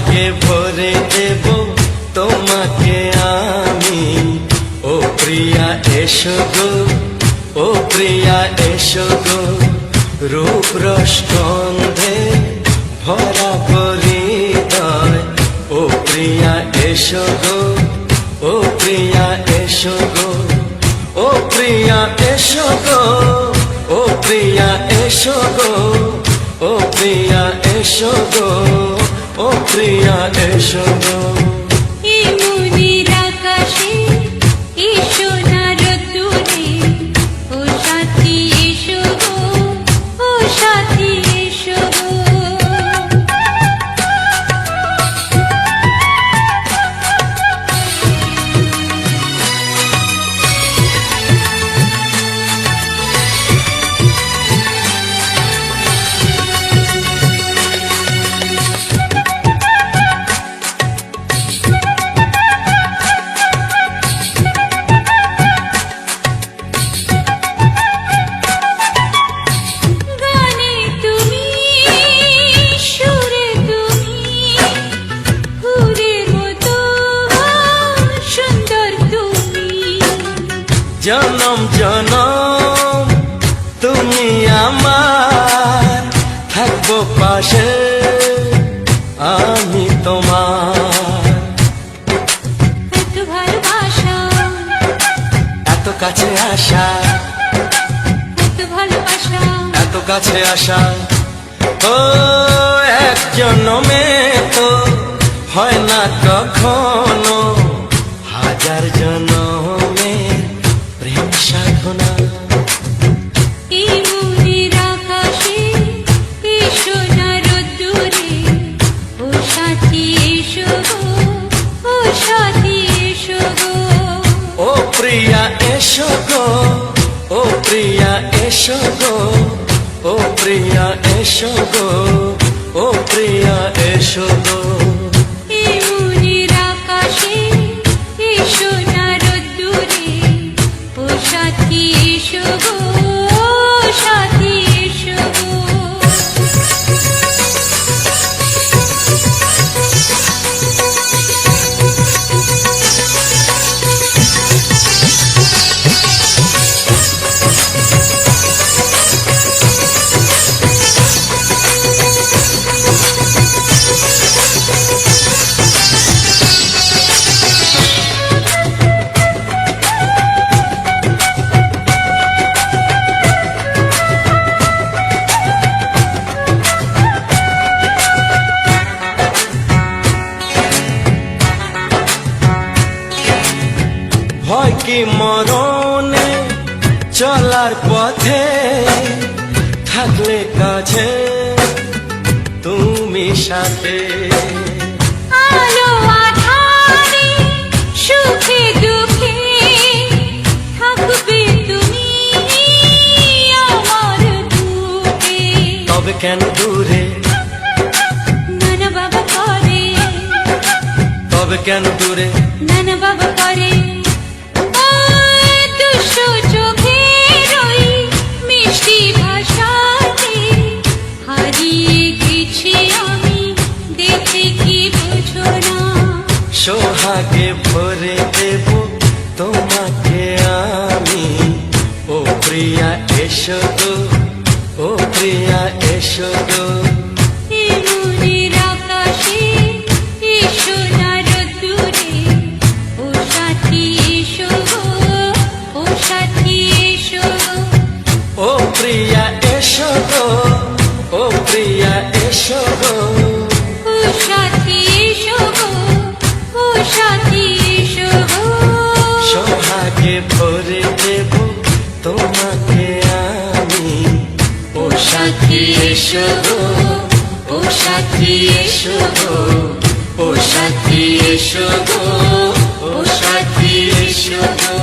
সোহাগে ভরে দেব তোমাকে আমি। ও প্রিয়া এসো গো, ও প্রিয়া এসো গো, রূপ রস গন্ধে ভরা হৃদয়। ও প্রিয়া এসো গো, ও প্রিয়া এসো গো, ও প্রিয়া এসো গো, ও প্রিয়া এসো গো, ও প্রিয়া এসো গো, ও প্রিয়া এসো গো। এই মনের আকাশে এই সোনার রোদ্দুরে, ও সাথী এসো গো, ও সাথী এসো গো। গানে তুমি, সুরে তুমি, ফুলের মতো সুন্দর তুমি। জনম জনম তুমি আমার, থাকবো পাশে আমি তোমার। এত ভালোবাসা, এত কাছে আসা, এত ভালোবাসা, এত কাছে আসা, ও এক জন্মে তো হয় না কখনো, হাজার জন্মে প্রেম সাধনা। এই মনের আকাশে এই সোনার রোদ্দুরে, ও সাথী এসো গো, ও সাথী এসো গো। ও প্রিয়া এসো গো, ও প্রিয়া এসো গো, ও প্রিয়া এসো গো, ও প্রিয়া এসো গো। এই মনের আকাশে এই সোনার রোদ্দুরে, ও সাথী এসো গো, ও সাথী এসো গো। ভয় কি মরণে চলার পথে, থাকলে কাছে তুমি সাথে। আলো আঁধারে সুখে দুঃখে থাকবে তুমি আমার বুকে। তবে কেন দূরে, নানা বাবা করে, তবে কেন দূরে, নানা বাবা করে। ওই দুষ্টু চোখের ওই মিষ্টি ভাষাতে হারিয়ে গেছি আমি, দেখে কি বুঝো না। সোহাগে ভরে দেব তোমাকে আমি। ও প্রিয়া এসো গো, ও প্রিয়া এসো গো। এই মনের আকাশে এই সোনার রোদ্দুরে, ও সাথী এসো গো, ও সাথী এসো গো। ও প্রিয়া এসো গো, ও প্রিয়া এসো গো। ও সাথী এসো গো, ও সাথী এসো গো। সোহাগে ভরে দেব তোমাকে আমি। ও সাথী এসো গো, ও সাথী এসো গো, ও সাথী এসো গো, ও সাথী এসো গো।